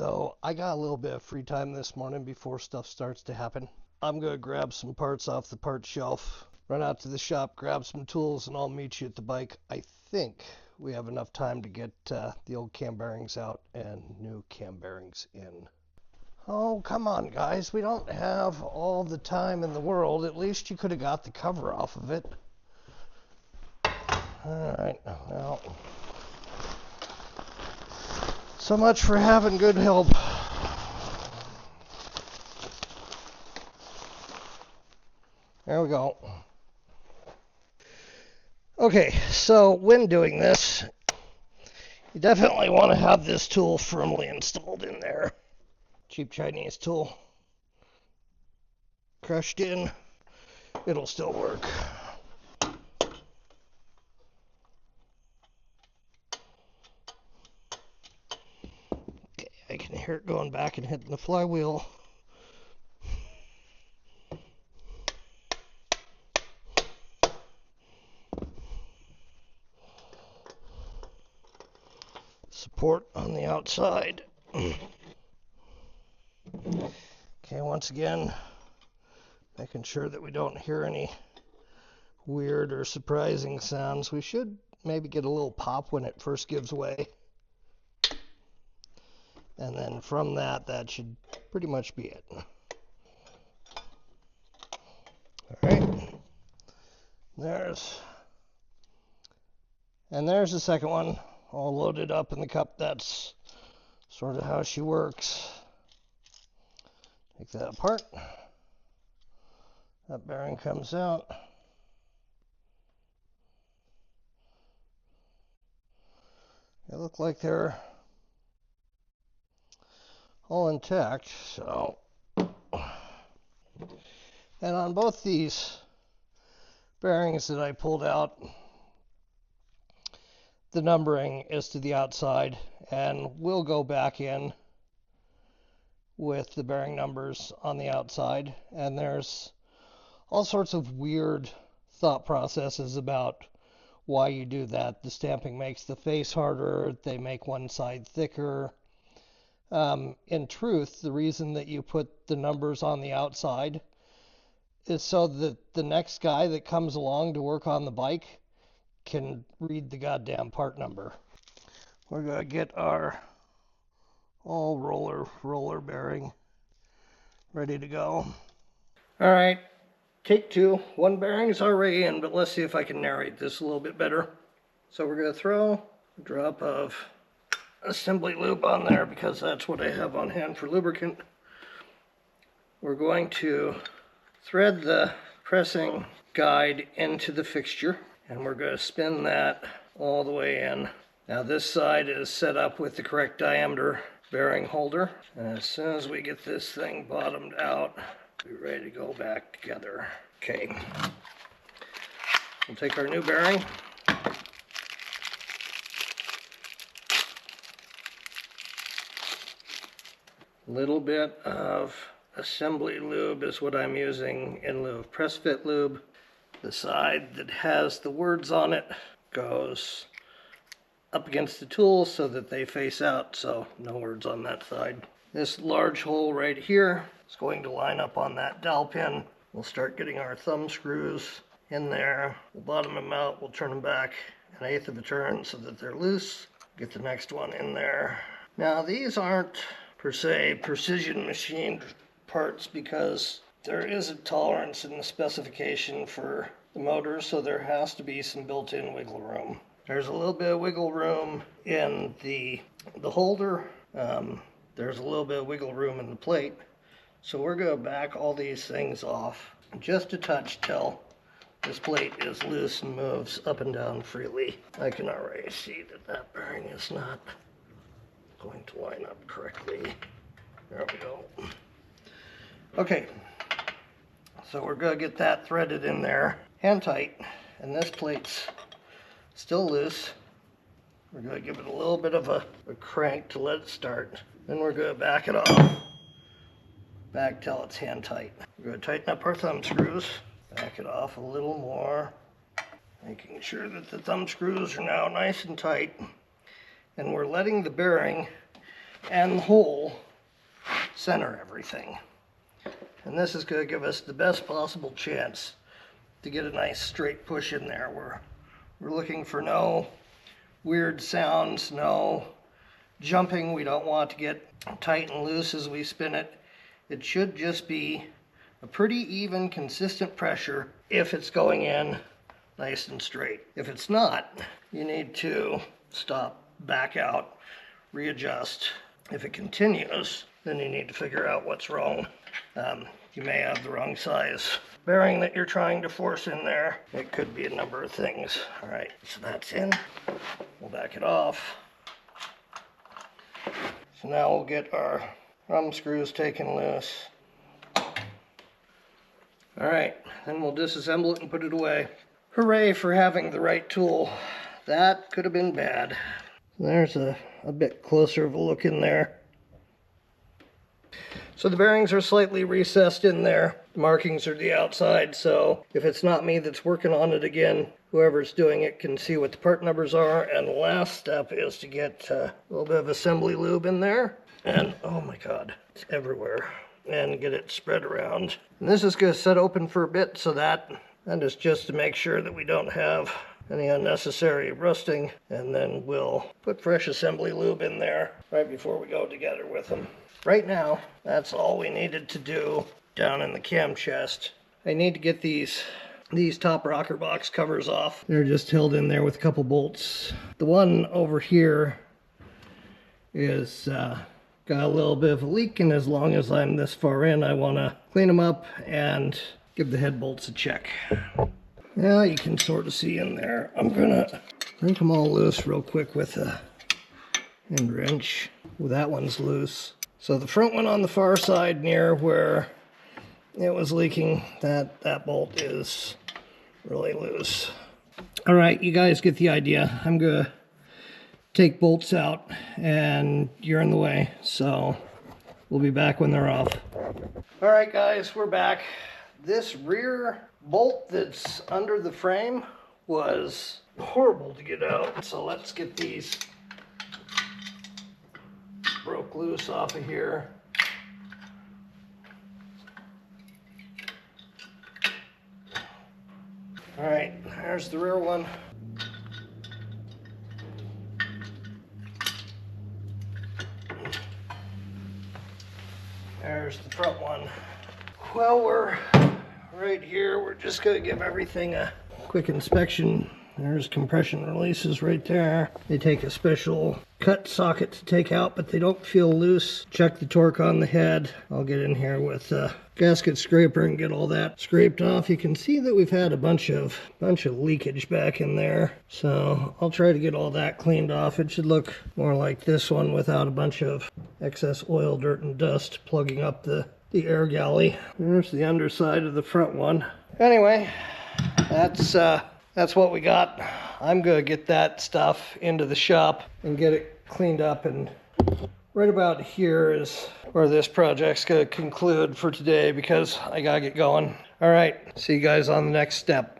So I got a little bit of free time this morning before stuff starts to happen. I'm going to grab some parts off the parts shelf, run out to the shop, grab some tools, and I'll meet you at the bike. I think we have enough time to get the old cam bearings out and new cam bearings in. Oh, come on, guys. We don't have all the time in the world. At least you could have got the cover off of it. All right, well, so much for having good help. There we go. Okay, so when doing this, you definitely want to have this tool firmly installed in there. Cheap Chinese tool. Crushed in, it'll still work. Okay, I can hear it going back and hitting the flywheel. Support on the outside. Okay, once again, making sure that we don't hear any weird or surprising sounds. We should maybe get a little pop when it first gives way. And then from that, that should pretty much be it. Alright. There's the second one, all loaded up in the cup. That's sort of how she works. Take that apart. That bearing comes out. They look like they're all intact, so. And on both these bearings that I pulled out, the numbering is to the outside, and we'll go back in with the bearing numbers on the outside. And there's all sorts of weird thought processes about why you do that. The stamping makes the face harder, they make one side thicker. In truth, the reason that you put the numbers on the outside is so that the next guy that comes along to work on the bike can read the goddamn part number. We're going to get our all roller bearing ready to go. All right, take two. One bearing's already in, but let's see if I can narrate this a little bit better. So we're going to throw a drop of assembly lube on there because that's what I have on hand for lubricant. We're going to thread the pressing guide into the fixture, and we're going to spin that all the way in. Now this side is set up with the correct diameter bearing holder, and as soon as we get this thing bottomed out, we're ready to go back together. Okay, we'll take our new bearing. Little bit of assembly lube is what I'm using in lieu of press fit lube. The side that has the words on it goes up against the tool so that they face out, so no words on that side. This large hole right here is going to line up on that dowel pin. We'll start getting our thumb screws in there. We'll bottom them out, we'll turn them back 1/8 of a turn so that they're loose. Get the next one in there. Now these aren't per se precision machined parts because there is a tolerance in the specification for the motor, so there has to be some built-in wiggle room. There's a little bit of wiggle room in the holder. There's a little bit of wiggle room in the plate. So we're going to back all these things off just a touch till this plate is loose and moves up and down freely. I can already see that that bearing is not going to line up correctly. There we go. Okay, so we're going to get that threaded in there, hand tight, and this plate's still loose. We're going to give it a little bit of a crank to let it start. Then we're going to back it off, back till it's hand tight. We're going to tighten up our thumb screws, back it off a little more, making sure that the thumb screws are now nice and tight. And we're letting the bearing and the hole center everything. And this is going to give us the best possible chance to get a nice straight push in there. We're looking for no weird sounds, no jumping. We don't want to get tight and loose as we spin it. It should just be a pretty even, consistent pressure if it's going in nice and straight. If it's not, you need to stop, back out, readjust. If it continues, then you need to figure out what's wrong. You may have the wrong size bearing that you're trying to force in there. It could be a number of things. All right, so that's in. We'll back it off. So now we'll get our thumb screws taken loose. All right, then we'll disassemble it and put it away. Hooray for having the right tool. That could have been bad. There's a bit closer of a look in there. So the bearings are slightly recessed in there. The markings are the outside, so if it's not me that's working on it again, whoever's doing it can see what the part numbers are. And the last step is to get a little bit of assembly lube in there. And oh my God, it's everywhere. And get it spread around. And this is going to set open for a bit, so that is just to make sure that we don't have any unnecessary rusting. And then we'll put fresh assembly lube in there right before we go together with them. Right now, that's all we needed to do down in the cam chest. I need to get these top rocker box covers off. They're just held in there with a couple bolts. The one over here is got a little bit of a leak, and as long as I'm this far in, I want to clean them up and give the head bolts a check. Now you can sort of see in there. I'm gonna break them all loose real quick with a end wrench. Well, that one's loose. So the front one on the far side near where it was leaking, that bolt is really loose. All right, you guys get the idea. I'm gonna take bolts out and you're in the way, so we'll be back when they're off. All right guys, we're back. This rear bolt that's under the frame was horrible to get out, so let's get these broke loose off of here. All right, there's the rear one. There's the front one. Well, we're right here. We're just going to give everything a quick inspection. There's compression releases right there. They take a special cut socket to take out, but they don't feel loose. Check the torque on the head. I'll get in here with a gasket scraper and get all that scraped off. You can see that we've had a bunch of leakage back in there. So I'll try to get all that cleaned off. It should look more like this one without a bunch of excess oil, dirt, and dust plugging up the air galley. There's the underside of the front one. Anyway, that's what we got. I'm gonna get that stuff into the shop and get it cleaned up, and right about here is where this project's gonna conclude for today because I gotta get going. All right, see you guys on the next step.